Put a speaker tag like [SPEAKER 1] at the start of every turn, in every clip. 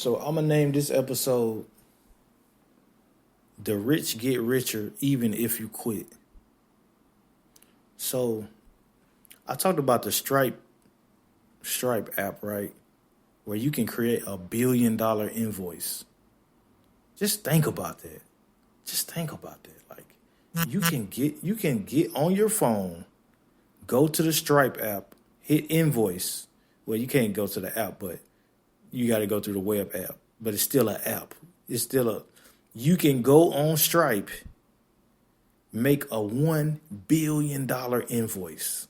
[SPEAKER 1] So I'm gonna name this episode "The Rich Get Richer Even If You Quit." So I talked about the Stripe app, right? Where you can create $1 billion invoice. Just think about that. Just think about that. Like you can get on your phone, go to the Stripe app, hit invoice. Well, you can't go to the app, but you got to go through the web app. But it's still an app. It's still a. You can go on Stripe, make a $1 billion invoice,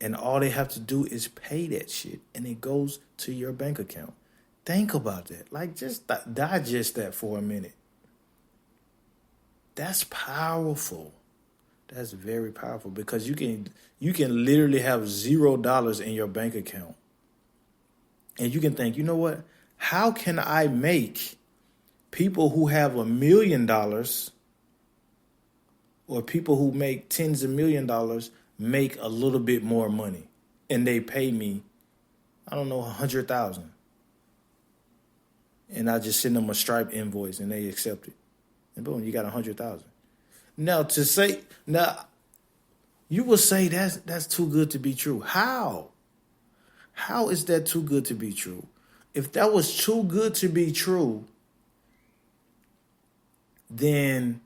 [SPEAKER 1] and all they have to do is pay that shit, and it goes to your bank account. Think about that. Like, just digest that for a minute. That's powerful. That's very powerful because you can literally have $0 in your bank account. And you can think, you know what? How can I make people who have $1 million or people who make tens of $1 millions make a little bit more money? And they pay me, I don't know, 100,000. And I just send them a Stripe invoice and they accept it. And boom, you got 100,000. Now you will say that's too good to be true. How? How is that too good to be true? If that was too good to be true, then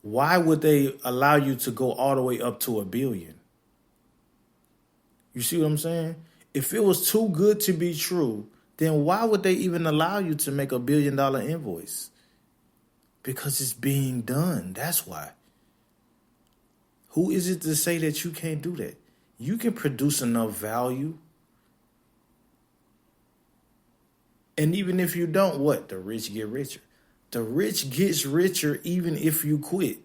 [SPEAKER 1] why would they allow you to go all the way up to $1 billion? You see what I'm saying? If it was too good to be true, then why would they even allow you to make $1 billion invoice? Because it's being done. That's why. Who is it to say that you can't do that? You can produce enough value. And even if you don't, what? The rich get richer. The rich gets richer even if you quit.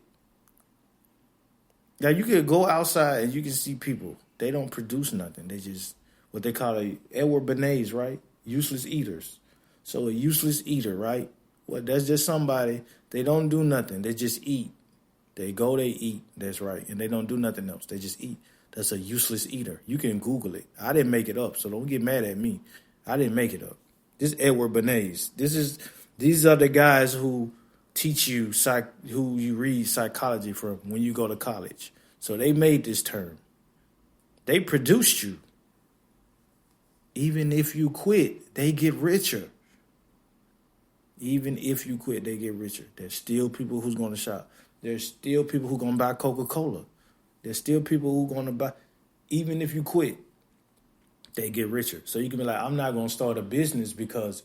[SPEAKER 1] Now, you can go outside and you can see people. They don't produce nothing. They just, what they call Edward Bernays, right? Useless eaters. So a useless eater, right? Well, that's just somebody, they don't do nothing. They just eat. They go, they eat. That's right. And they don't do nothing else. They just eat. That's a useless eater. You can Google it. I didn't make it up, so don't get mad at me. I didn't make it up. This is Edward Bernays. These are the guys who teach you, who you read psychology from when you go to college. So they made this term. They produced you. Even if you quit, they get richer. Even if you quit, they get richer. There's still people who's going to shop. There's still people who are going to buy Coca-Cola. There's still people who are going to buy. Even if you quit, they get richer. So you can be like, I'm not going to start a business because,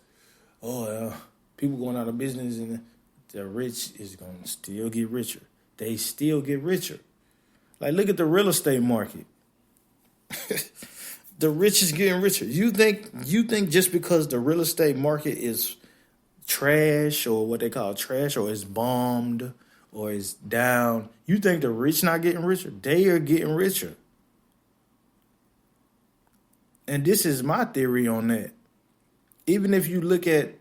[SPEAKER 1] people going out of business and the rich is going to still get richer. They still get richer. Like, look at the real estate market. The rich is getting richer. You think just because the real estate market is trash or what they call trash or is bombed or is down, you think the rich not getting richer? They are getting richer. And this is my theory on that. Even if you look at,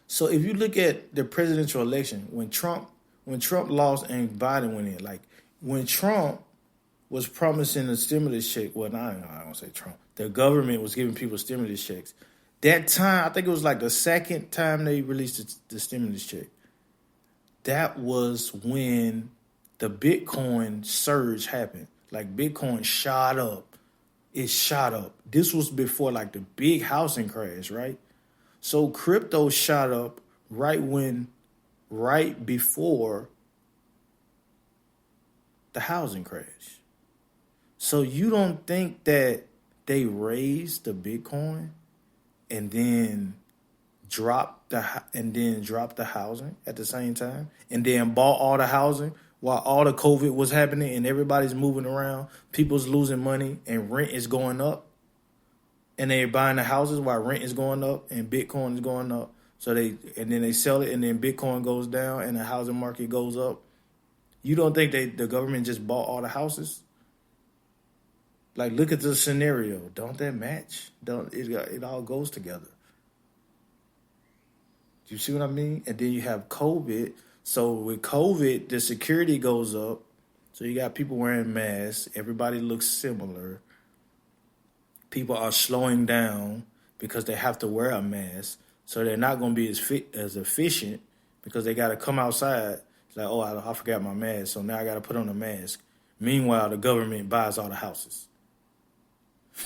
[SPEAKER 1] if you look at the presidential election, when Trump lost and Biden went in, like when Trump was promising a stimulus check, well, I don't say Trump, the government was giving people stimulus checks. That time, I think it was like the second time they released the stimulus check. That was when the Bitcoin surge happened. Like Bitcoin shot up. It shot up. This was before like the big housing crash, right? So crypto shot up right before the housing crash. So you don't think that they raised the Bitcoin and then dropped the housing at the same time, and then bought all the housing while all the COVID was happening and everybody's moving around, people's losing money and rent is going up, and they're buying the houses while rent is going up and Bitcoin is going up. So then they sell it and then Bitcoin goes down and the housing market goes up. You don't think the government just bought all the houses? Like, look at the scenario. Don't that match? It all goes together. You see what I mean? And then you have COVID. So with COVID, the security goes up. So you got people wearing masks. Everybody looks similar. People are slowing down. because they have to wear a mask. So they're not going to be as efficient because they got to come outside. It's like, oh, I forgot my mask, so now I got to put on a mask. Meanwhile, the government buys all the houses.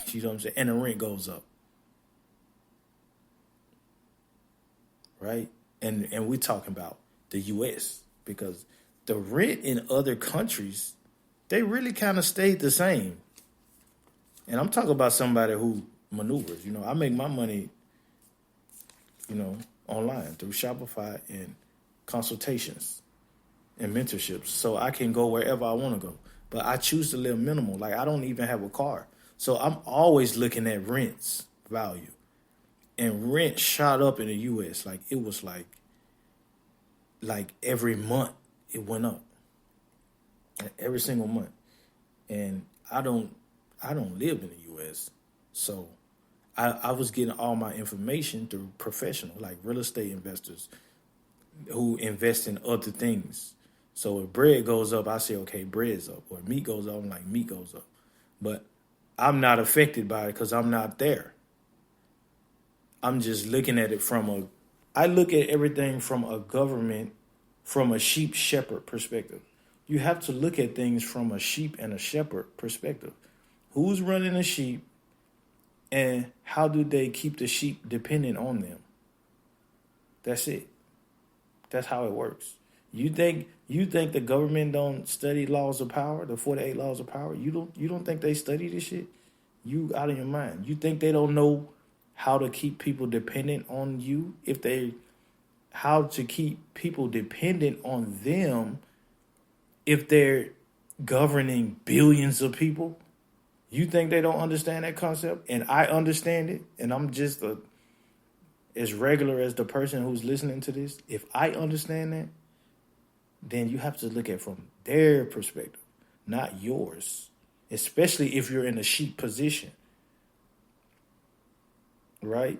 [SPEAKER 1] You know what I'm saying? And the rent goes up. Right? And we're talking about the U.S. because the rent in other countries, they really kind of stayed the same. And I'm talking about somebody who maneuvers. I make my money, online through Shopify and consultations and mentorships. So I can go wherever I want to go. But I choose to live minimal. Like, I don't even have a car. So I'm always looking at rent's value. And rent shot up in the U.S. Like, it was like every month it went up. Every single month. And I don't live in the U.S. So I was getting all my information through professional, like real estate investors who invest in other things. So if bread goes up, I say, okay, bread's up. Or meat goes up, I'm like, meat goes up. But I'm not affected by it because I'm not there. I'm just looking at it I look at everything from a government, from a sheep shepherd perspective. You have to look at things from a sheep and a shepherd perspective. Who's running the sheep and how do they keep the sheep dependent on them? That's it. That's how it works. You think the government don't study laws of power, the 48 laws of power? You don't think they study this shit? You out of your mind. You think they don't know how to keep people dependent on you? How to keep people dependent on them if they're governing billions of people? You think they don't understand that concept? And I understand it, and I'm just as regular as the person who's listening to this. If I understand that, then you have to look at it from their perspective, not yours, especially if you're in a sheep position, right?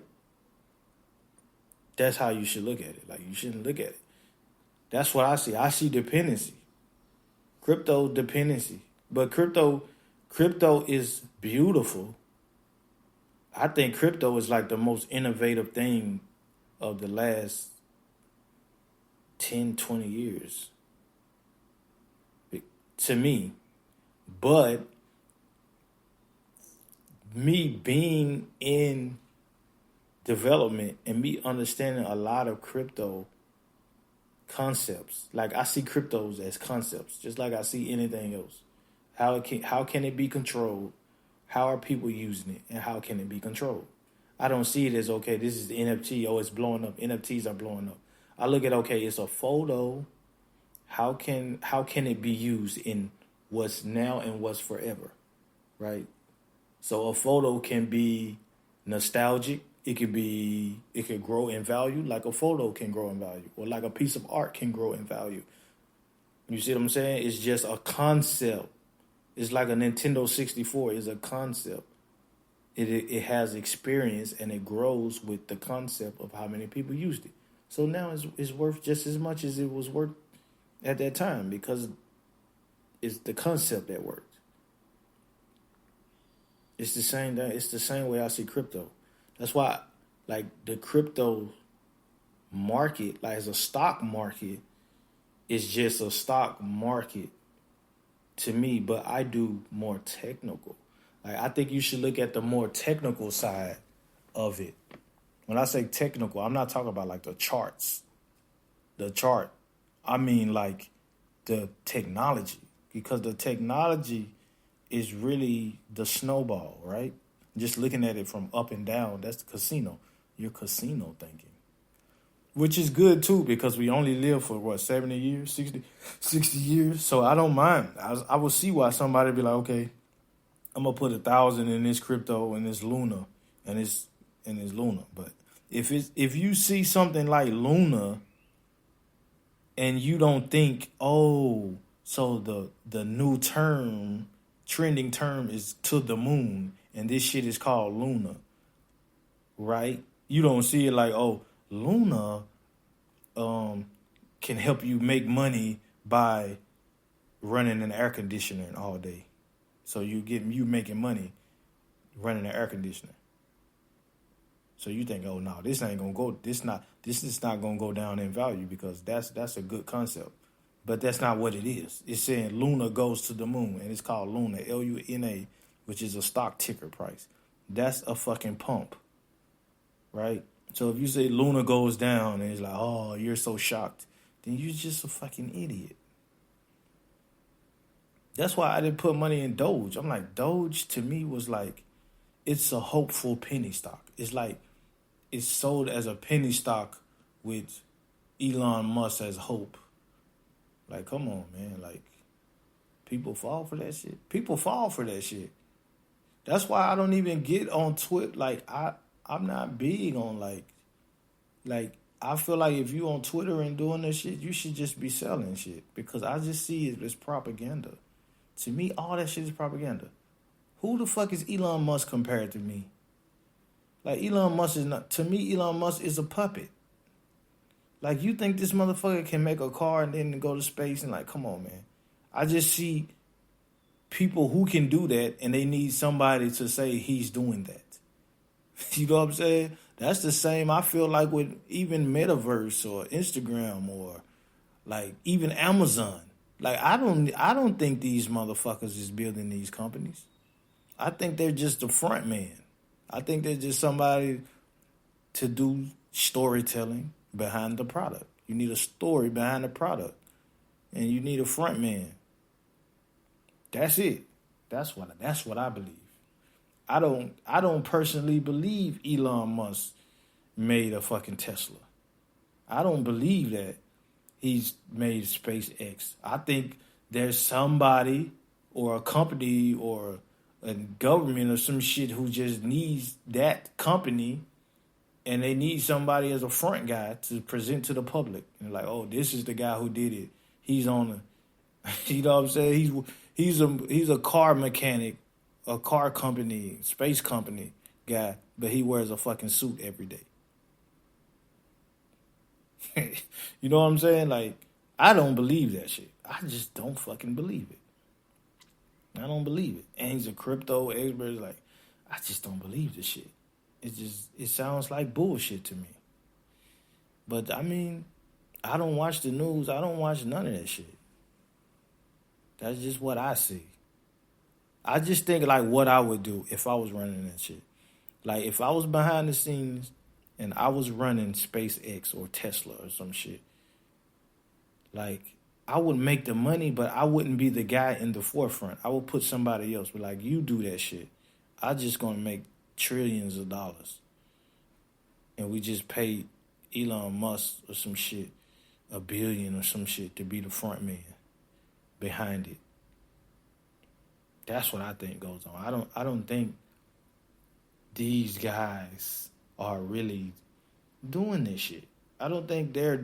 [SPEAKER 1] That's how you should look at it. Like, you shouldn't look at it. That's what I see. I see dependency, crypto dependency. But crypto is beautiful. I think crypto is like the most innovative thing of the last 10, 20 years to me. But me being in development and me understanding a lot of crypto concepts, like I see cryptos as concepts, just like I see anything else. How can it be controlled? How are people using it? And how can it be controlled? I don't see it as, okay, this is the NFT. Oh, it's blowing up. NFTs are blowing up. I look at, okay, it's a photo. How can it be used in what's now and what's forever, right? So a photo can be nostalgic. It could grow in value like a photo can grow in value, or like a piece of art can grow in value. You see what I'm saying? It's just a concept. It's like a Nintendo 64 is a concept. It has experience and it grows with the concept of how many people used it. So now it's worth just as much as it was worth at that time because it's the concept that worked. It's the same thing. It's the same way I see crypto. That's why, like, the crypto market, like as a stock market, is just a stock market to me, but I do more technical. Like, I think you should look at the more technical side of it. When I say technical, I'm not talking about like the charts. The chart. I mean like the technology. Because the technology is really the snowball, right? Just looking at it from up and down, that's the casino. You're casino thinking. Which is good too, because we only live for 70 years, 60 years. So I don't mind. I will see why somebody be like, okay, I'm gonna put 1,000 in this crypto and this Luna and this Luna. But if you see something like Luna and you don't think, oh, so the new trending term is to the moon, and this shit is called Luna, right? You don't see it like, oh, Luna can help you make money by running an air conditioner all day. So you making money running an air conditioner. So you think, oh no, this ain't gonna go. This is not gonna go down in value because that's a good concept. But that's not what it is. It's saying Luna goes to the moon, and it's called Luna, Luna, which is a stock ticker price. That's a fucking pump, right? So if you say Luna goes down, and it's like, oh, you're so shocked, then you're just a fucking idiot. That's why I didn't put money in Doge. I'm like, Doge to me was like, it's a hopeful penny stock. It's like, it's sold as a penny stock with Elon Musk as hope. Like, come on, man. Like, people fall for that shit. People fall for that shit. That's why I don't even get on Twitter. Like, I'm not big on, like, I feel like if you on Twitter and doing this shit, you should just be selling shit. Because I just see it as propaganda. To me, all that shit is propaganda. Who the fuck is Elon Musk compared to me? Like, Elon Musk is not, to me, Elon Musk is a puppet. Like, you think this motherfucker can make a car and then go to space? And like, come on, man. I just see people who can do that and they need somebody to say he's doing that. You know what I'm saying? That's the same I feel like with even Metaverse or Instagram or like even Amazon. Like, I don't think these motherfuckers is building these companies. I think they're just the front man. I think they're just somebody to do storytelling behind the product. You need a story behind the product. And you need a front man. That's it. That's what I believe. I don't personally believe Elon Musk made a fucking Tesla. I don't believe that he's made SpaceX. I think there's somebody or a company or a government or some shit who just needs that company and they need somebody as a front guy to present to the public. And like, oh, this is the guy who did it. He's on a, you know what I'm saying? He's a car mechanic, a car company, space company guy, but he wears a fucking suit every day. You know what I'm saying? Like, I don't believe that shit. I just don't fucking believe it. I don't believe it. And he's a crypto expert. Like, I just don't believe this shit. It sounds like bullshit to me. But I mean, I don't watch the news. I don't watch none of that shit. That's just what I see. I just think like what I would do if I was running that shit. Like if I was behind the scenes and I was running SpaceX or Tesla or some shit, like I would make the money, but I wouldn't be the guy in the forefront. I would put somebody else. But like, you do that shit. I'm just gonna make trillions of dollars. And we just pay Elon Musk or some shit, $1 billion or some shit to be the front man behind it. That's what I think goes on. I don't think these guys are really doing this shit. I don't think they're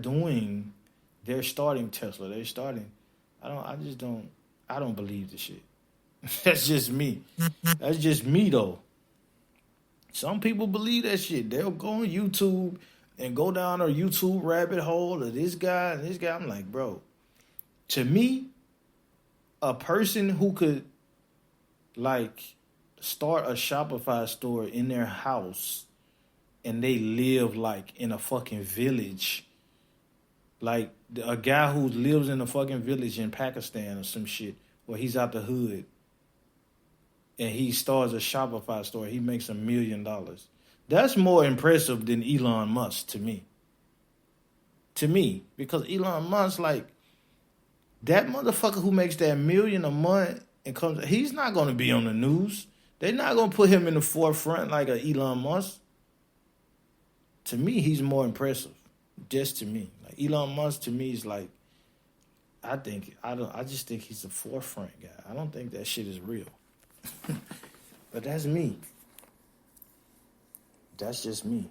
[SPEAKER 1] starting Tesla. I don't believe this shit. That's just me. That's just me though. Some people believe that shit. They'll go on YouTube and go down a YouTube rabbit hole of this guy and this guy. I'm like, bro, to me, a person who could like start a Shopify store in their house and they live like in a fucking village, like a guy who lives in a fucking village in Pakistan or some shit, where he's out the hood and he starts a Shopify store, he makes $1 million. That's more impressive than Elon Musk to me. To me, because Elon Musk, like, that motherfucker who makes that $1 million a month and comes, he's not going to be on the news. They're not going to put him in the forefront like a Elon Musk. To me, he's more impressive. Just to me. Like, Elon Musk to me is like, I just think he's the forefront guy. I don't think that shit is real. But that's me. That's just me.